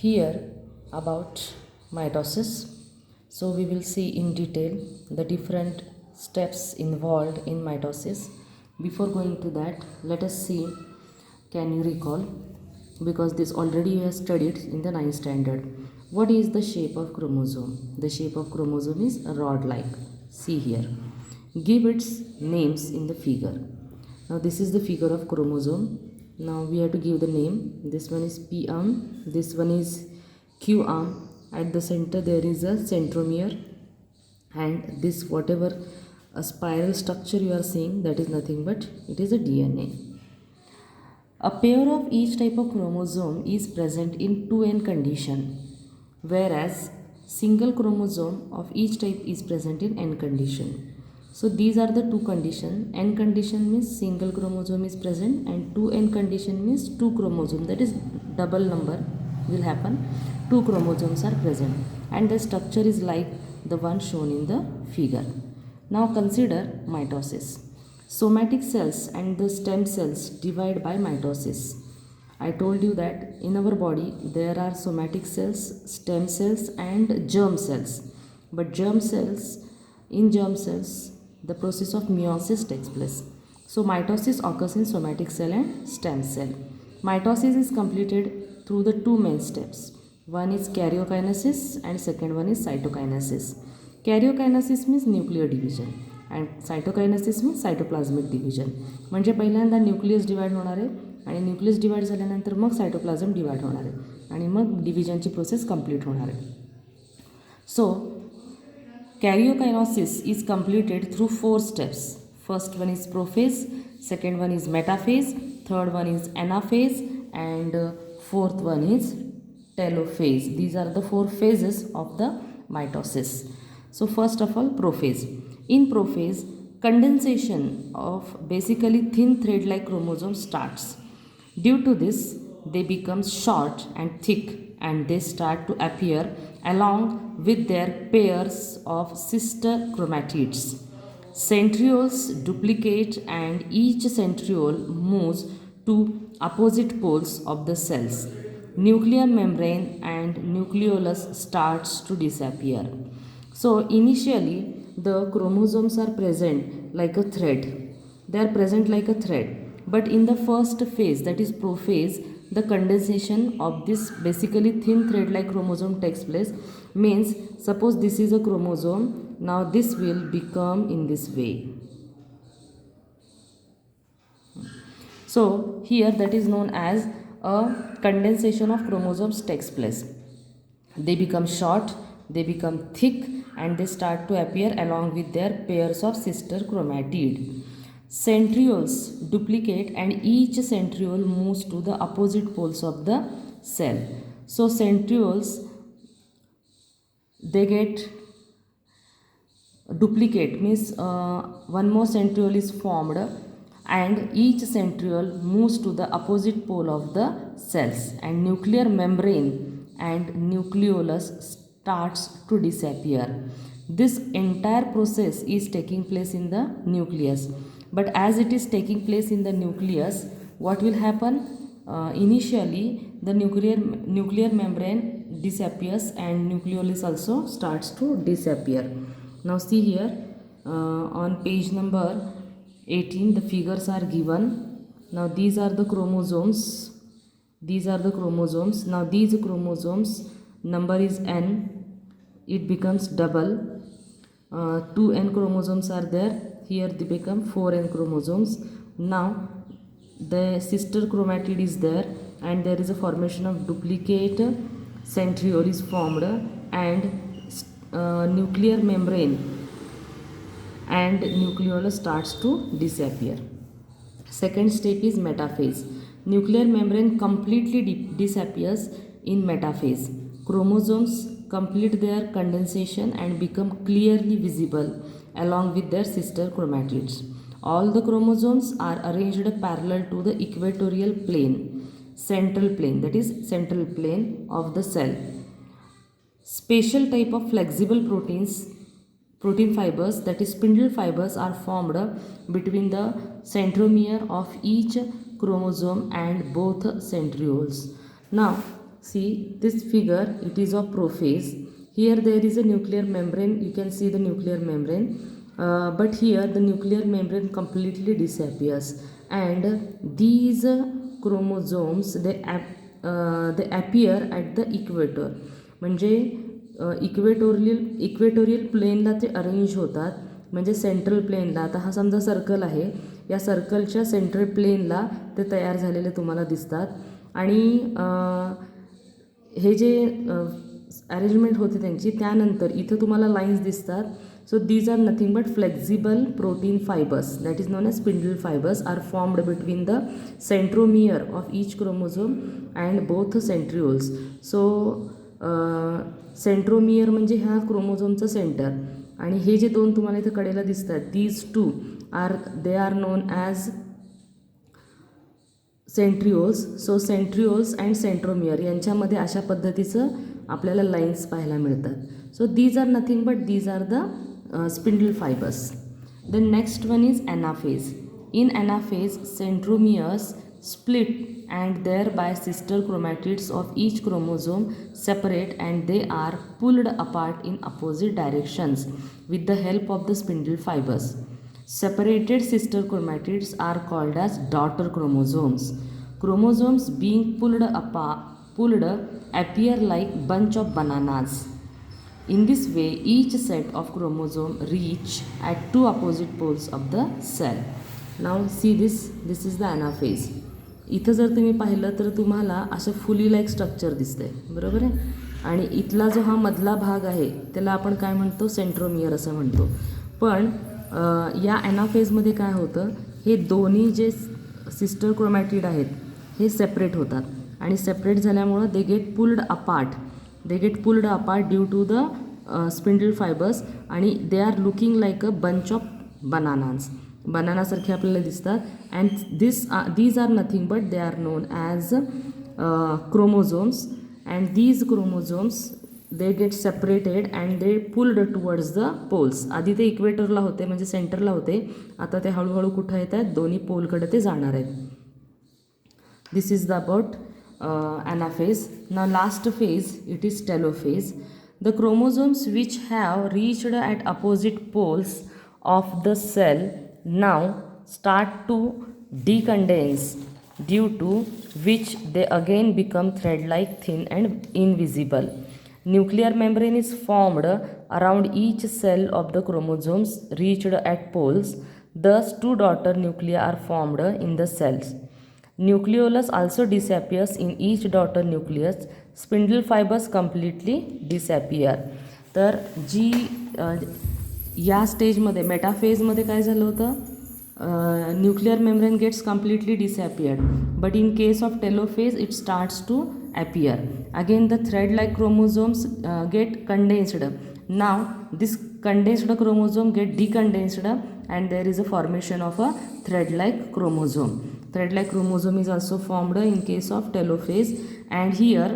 here about mitosis. So we will see in detail the different steps involved in mitosis. Before going to that, let us see, can you recall, because this already you have studied in the 9th standard. What is the shape of chromosome? The shape of chromosome is rod like. See here, give its names in the figure. Now this is the figure of chromosome. Now we have to give the name. This one is P arm, this one is Q arm. At the center there is a centromere, and this whatever a spiral structure you are seeing, that is nothing but it is a DNA. A pair of each type of chromosome is present in 2n condition, whereas single chromosome of each type is present in n condition. So these are the two conditions. N condition means single chromosome is present, and 2n condition means two chromosome, that is double number will happen, two chromosomes are present, and the structure is like the one shown in the figure. Now consider mitosis. Somatic cells and the stem cells divide by mitosis. I told you that in our body there are somatic cells, stem cells and germ cells. But in germ cells the process of meiosis takes place. So mitosis occurs in somatic cell and stem cell. Mitosis is completed through the two main steps. One is karyokinesis and second one is cytokinesis. Karyokinesis means nuclear division and cytokinesis means cytoplasmic division. म्हणजे पहिल्यांदा nucleus divide होणार आहे, आणि nucleus divide झाल्यानंतर मग cytoplasm divide होणार आहे, आणि मग डिव्हिजनची process complete होणार आहे. सो karyokinesis is completed through 4 steps. First one is prophase, second one is metaphase, third one is anaphase, and fourth one is telophase. These are the 4 phases of the mitosis. So first of all, prophase. In prophase, condensation of basically thin thread-like chromosomes starts. Due to this, they become short and thick, and they start to appear along with their pairs of sister chromatids. Centrioles duplicate, and each centriole moves to opposite poles of the cells. Nuclear membrane and nucleolus starts to disappear. So initially the chromosomes are present like a thread. They are present like a thread. But in the first phase, that is prophase, the condensation of this basically thin thread-like chromosome takes place. Means, suppose this is a chromosome, now this will become in this way. So here that is known as a condensation of chromosomes takes place. They become short, they become thick, and they start to appear along with their pairs of sister chromatid. Centrioles duplicate, and each centriole moves to the opposite poles of the cell. So centrioles, they get duplicate, means one more centriole is formed, and each centriole moves to the opposite pole of the cells, and nuclear membrane and nucleolus starts to disappear. This entire process is taking place in the nucleus. But as it is taking place in the nucleus, what will happen? Initially the nuclear membrane disappears, and nucleolus also starts to disappear. Now see here, on page number 18 the figures are given. Now these are the chromosomes. Now these chromosomes number is n, it becomes double. 2n chromosomes are there, here they become 4n chromosomes. Now the sister chromatid is there, and there is a formation of duplicate centriole is formed, and nuclear membrane and nucleolus starts to disappear. Second step is metaphase. Nuclear membrane completely disappears in metaphase. Chromosomes complete their condensation and become clearly visible along with their sister chromatids. All the chromosomes are arranged parallel to the equatorial plane, central plane, that is central plane of the cell. Special type of flexible protein fibers, that is spindle fibers, are formed between the centromere of each chromosome and both centrioles. Now See this figure, it is of prophase. Here there is a nuclear membrane, you can see the nuclear membrane, but here the nuclear membrane completely disappears, and these chromosomes they appear at the equator. म्हणजे equatorial प्लेनला ते arrange होतात, म्हणजे central प्लेनला. आता हा समजा circle आहे, या सर्कलच्या सेंट्रल प्लेनला ते तयार झालेले तुम्हाला दिसतात. आणि हे जे अरेंजमेंट होते त्यांची, त्यानंतर इथं तुम्हाला लाईन्स दिसतात. So these are nothing but flexible protein fibres, that is known as spindle fibres, are formed between the centromere of each chromosome and both centrioles. So centromere म्हणजे ह्या क्रोमोझोमचं सेंटर, आणि हे जे दोन तुम्हाला इथं कडेला दिसतात, these two they are known as centrioles. So centrioles and centromere यांच्यामध्ये अशा पद्धतीचं आपल्याला लाईन्स पाहायला मिळतात. So these are nothing but these are the spindle fibres. The next one is anaphase. In anaphase centromeres split and thereby sister chromatids of each chromosome separate, and they are pulled apart in opposite directions with the help of the spindle fibers. Separated sister chromatids are called as daughter chromosomes. Chromosomes being pulled appear like bunch of bananas. In this way, each set of chromosome reach at two opposite poles of the cell. Now see this is the anaphase. इथं जर तुम्ही पाहिलं तर तुम्हाला असं fully like structure दिसतंय, बरोबर आहे. आणि इथला जो हा मधला भाग आहे त्याला आपण काय म्हणतो, सेंट्रोमियर असं म्हणतो. पण या ॲनाफेजमध्ये काय होतं, हे दोन्ही जे सिस्टर क्रोमॅटिड आहेत हे सेपरेट होतात, आणि सेपरेट झाल्यामुळं they get pulled apart due to the spindle fibres, and they are looking like a bunch of बनानासारखे आपल्याला दिसतात. And these are nothing but they are known as chromosomes. And these chromosomes they get separated and they pulled towards the poles. आधी ते इक्वेटरला होते, म्हणजे सेंटरला होते, आता ते हळूहळू कुठं येत आहेत, दोन्ही पोलकडे ते जाणार आहेत. This is the about anaphase. Now last phase, it is telophase. The chromosomes which have reached at opposite poles of the cell now start to decondense, due to which they again become thread-like, thin and invisible. Nuclear membrane is formed around each cell of the chromosomes reached at poles. Thus, two daughter nuclei are formed in the cells. Nucleolus also disappears in each daughter nucleus. Spindle fibers completely disappear. तर जी या स्टेजमध्ये मेटाफेजमध्ये काय झालं होतं, nuclear membrane gets completely disappeared, but in case of telophase it starts to appear. Again the thread like chromosomes get condensed. Now this condensed chromosome get decondensed and there is a formation of a thread like chromosome. Thread like chromosome is also formed in case of telophase, and here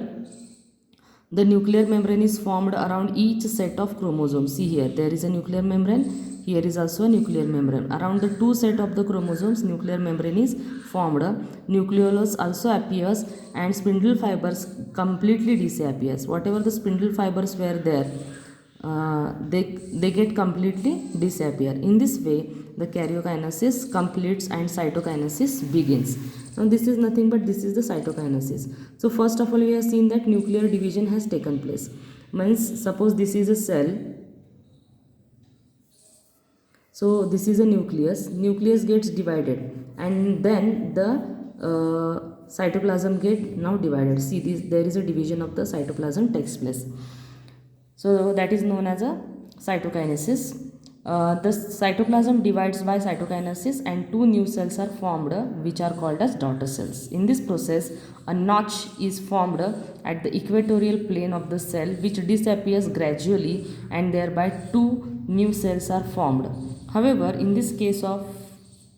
the nuclear membrane is formed around each set of chromosomes. See here, there is a nuclear membrane, here is also a nuclear membrane. Around the two set of the chromosomes, nuclear membrane is formed. Nucleolus also appears and spindle fibers completely disappears. Whatever the spindle fibers were there, they get completely disappear. In this way, the karyokinesis completes and cytokinesis begins. Now this is nothing but this is the cytokinesis. So first of all, we have seen that nuclear division has taken place. Means suppose this is a cell. So this is a nucleus. Nucleus gets divided, and then the cytoplasm get now divided. See this, there is a division of the cytoplasm takes place. So that is known as a cytokinesis. The cytoplasm divides by cytokinesis and two new cells are formed which are called as daughter cells. In this process, a notch is formed at the equatorial plane of the cell which disappears gradually, and thereby two new cells are formed. However, in this case of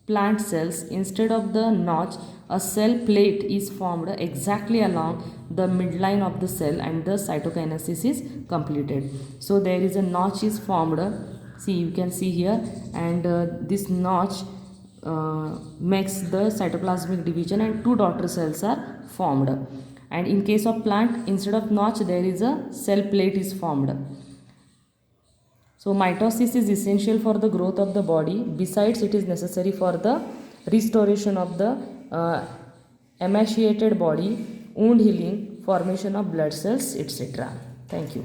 plant cells, instead of the notch, a cell plate is formed exactly along the midline of the cell and the cytokinesis is completed. So there is a notch is formed. See, you can see here, and this notch makes the cytoplasmic division and two daughter cells are formed. and in case of plant, instead of notch there is a cell plate is formed. So mitosis is essential for the growth of the body. Besides, it is necessary for the restoration of the emaciated body, wound healing, formation of blood cells, etc. Thank you.